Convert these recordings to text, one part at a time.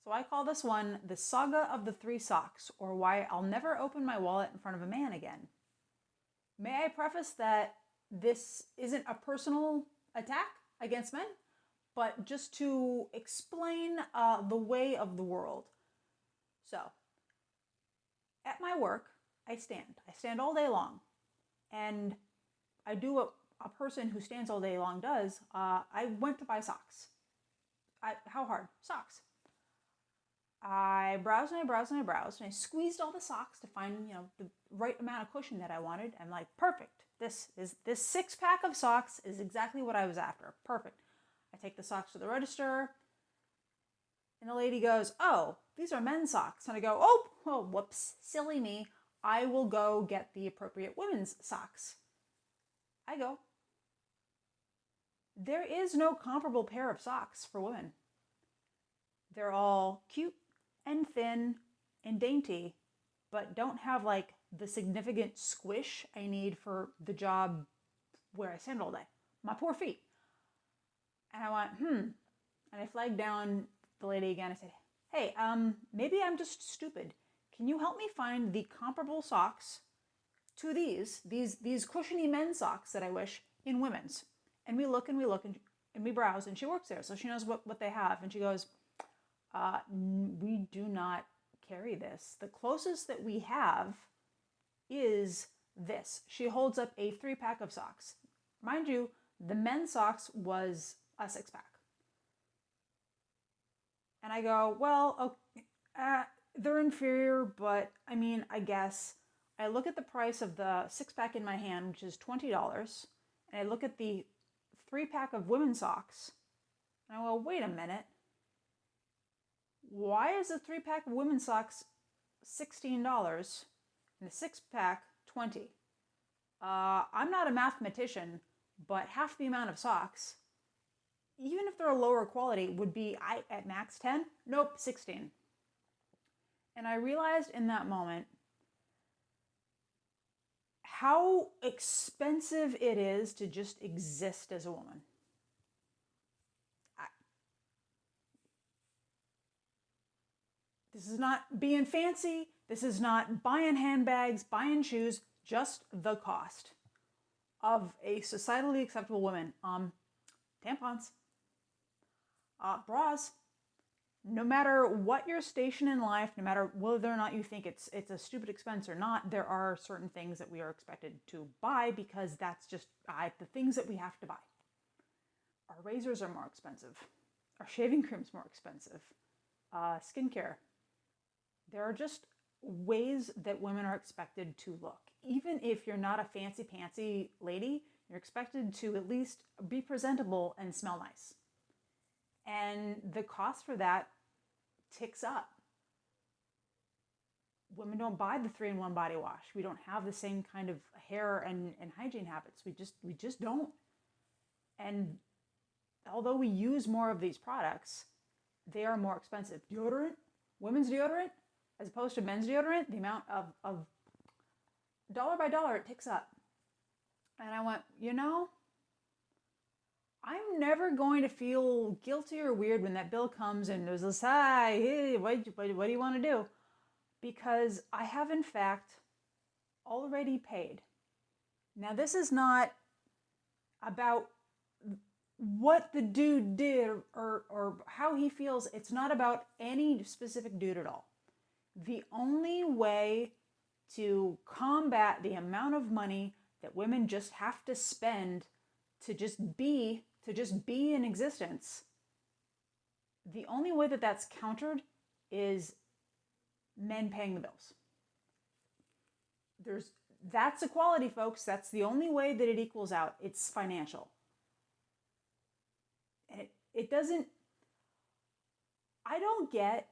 So I call this one the Saga of the Three Socks, or why I'll never open my wallet in front of a man again. May I preface that this isn't a personal attack against men, but just to explain the way of the world. So, at my work, I stand. I stand all day long. And I do what a person who stands all day long does. I went to buy socks. How hard? Socks. I browsed and I browsed and I browsed and I squeezed all the socks to find, the right amount of cushion that I wanted. I'm like, perfect. This 6-pack of socks is exactly what I was after. Perfect. I take the socks to the register and the lady goes, "Oh, these are men's socks." And I go, "Oh, whoops, silly me. I will go get the appropriate women's socks." I go, there is no comparable pair of socks for women. They're all cute and thin and dainty, but don't have like the significant squish I need for the job where I stand all day. My poor feet. And I went, And I flagged down the lady again. I said, "Hey, maybe I'm just stupid. Can you help me find the comparable socks to these cushiony men's socks that I wish in women's?" And we look and we browse, and she works there, so she knows what they have. And she goes, "We do not carry this. The closest that we have is this." She holds up a 3-pack of socks. Mind you, the men's socks was a 6-pack. And I go, "Well, okay, they're inferior, but I mean, I guess." I look at the price of the 6-pack in my hand, which is $20, and I look at the 3-pack of women's socks, and I go, "Wait a minute. Why is the 3-pack of women's socks $16 and the 6-pack $20? I'm not a mathematician, but half the amount of socks, even if they're a lower quality, would be at max 10. Nope, 16. And I realized in that moment how expensive it is to just exist as a woman. This is not being fancy. This is not buying handbags, buying shoes, just the cost of a societally acceptable woman. Tampons, bras. No matter what your station in life, no matter whether or not you think it's a stupid expense or not, there are certain things that we are expected to buy because that's just the things that we have to buy. Our razors are more expensive. Our shaving cream's more expensive. Skincare. There are just ways that women are expected to look. Even if you're not a fancy-pantsy lady, you're expected to at least be presentable and smell nice. And the cost for that ticks up. Women don't buy the 3-in-1 body wash. We don't have the same kind of hair and hygiene habits. We just don't. And although we use more of these products, they are more expensive. Deodorant, women's deodorant, as opposed to men's deodorant, the amount of dollar by dollar, it ticks up. And I went, I'm never going to feel guilty or weird when that bill comes and there's this, hey, what do you want to do? Because I have, in fact, already paid. Now, this is not about what the dude did or how he feels. It's not about any specific dude at all. The only way to combat the amount of money that women just have to spend to just be in existence, the only way that that's countered is men paying the bills. That's equality, folks. That's the only way that it equals out. It's financial. And it doesn't, I don't get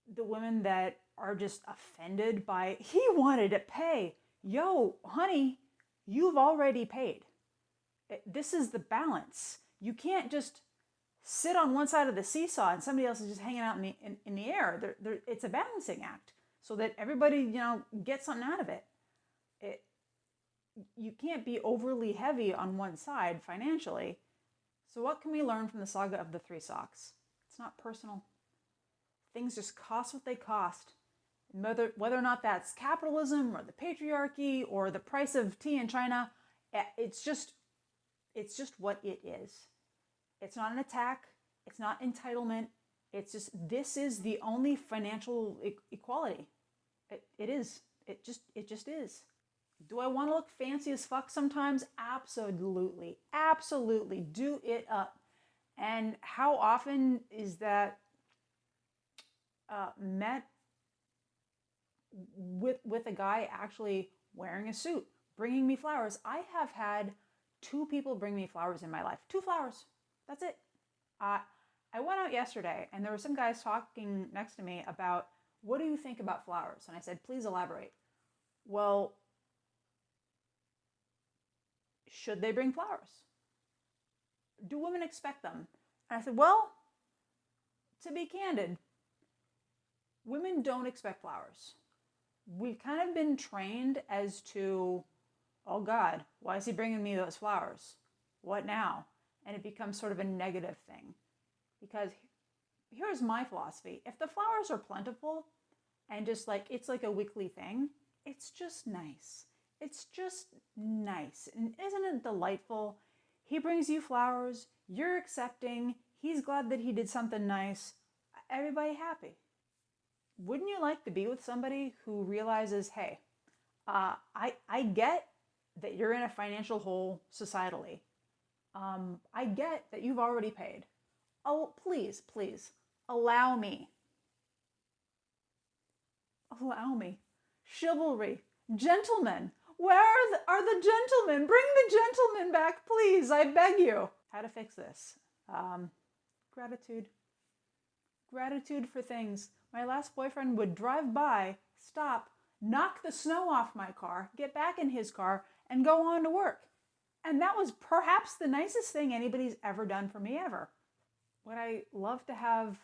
the women that are just offended by, he wanted to pay. Yo, honey, you've already paid. This is the balance. You can't just sit on one side of the seesaw and somebody else is just hanging out in the air. It's a balancing act so that everybody, gets something out of it. You can't be overly heavy on one side financially. So what can we learn from the saga of the 3 socks? It's not personal. things just cost what they cost. Whether or not that's capitalism or the patriarchy or the price of tea in China, it's just what it is. It's not an attack. It's not entitlement. It's just, this is the only financial equality. It is. It just is. Do I want to look fancy as fuck sometimes? Absolutely. Absolutely. Do it up. And how often is that met with a guy actually wearing a suit, bringing me flowers? I have had 2 people bring me flowers in my life. 2 flowers. That's it. I went out yesterday and there were some guys talking next to me about, what do you think about flowers? And I said, please elaborate. Well, should they bring flowers? Do women expect them? And I said, well, to be candid, women don't expect flowers. We've kind of been trained as to, oh God, why is he bringing me those flowers? What now? And it becomes sort of a negative thing. Because here's my philosophy. If the flowers are plentiful and just like, it's like a weekly thing, it's just nice. It's just nice. And isn't it delightful? He brings you flowers, you're accepting, he's glad that he did something nice, everybody happy. Wouldn't you like to be with somebody who realizes, hey, I get that you're in a financial hole societally. I get that you've already paid. Oh, please, allow me. Allow me. Chivalry. Gentlemen. Where are the gentlemen? Bring the gentlemen back, please. I beg you. How to fix this? Gratitude. Gratitude for things. My last boyfriend would drive by, stop, knock the snow off my car, get back in his car, and go on to work. And that was perhaps the nicest thing anybody's ever done for me ever. Would I love to have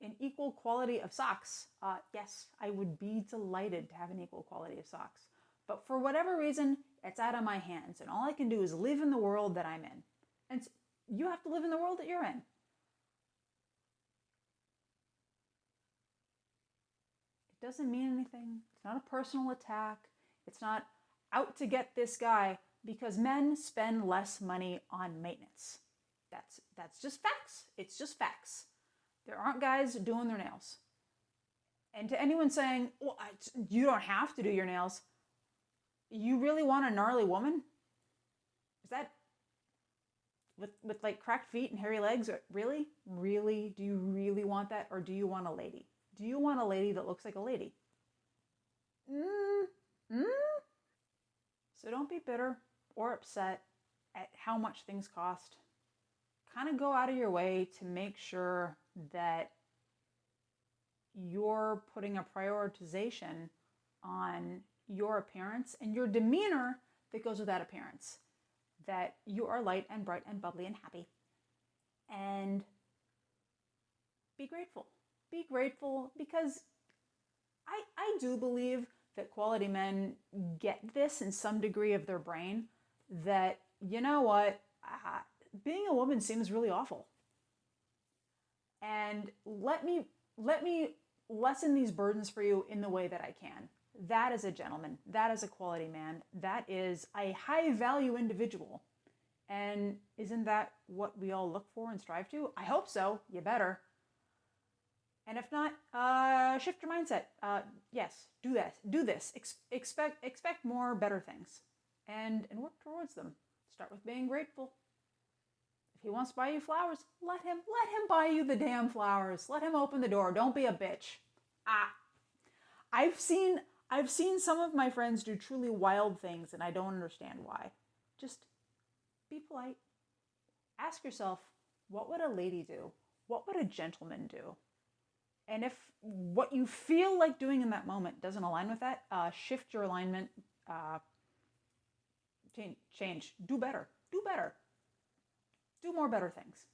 an equal quality of socks? Yes, I would be delighted to have an equal quality of socks. But for whatever reason, it's out of my hands. And all I can do is live in the world that I'm in. And you have to live in the world that you're in. It doesn't mean anything. It's not a personal attack. It's not out to get this guy, because men spend less money on maintenance. That's just facts. It's just facts. There aren't guys doing their nails. And to anyone saying, well, you don't have to do your nails, you really want a gnarly woman? Is that with like cracked feet and hairy legs? Really? Really? Do you really want that? Or do you want a lady? Do you want a lady that looks like a lady? So don't be bitter or upset at how much things cost. Kind of go out of your way to make sure that you're putting a prioritization on your appearance and your demeanor that goes with that appearance. That you are light and bright and bubbly and happy. And be grateful. Be grateful, because I do believe that quality men get this in some degree of their brain, that, you know what, being a woman seems really awful. And let me lessen these burdens for you in the way that I can. That is a gentleman. That is a quality man. That is a high value individual. And isn't that what we all look for and strive to? I hope so. You better. And if not, shift your mindset. Yes, do that. Do this. Expect more, better things, and work towards them. Start with being grateful. If he wants to buy you flowers, let him buy you the damn flowers. Let him open the door. Don't be a bitch. I've seen some of my friends do truly wild things, and I don't understand why. Just be polite. Ask yourself, what would a lady do? What would a gentleman do? And if what you feel like doing in that moment doesn't align with that, shift your alignment, change, do better, do more better things.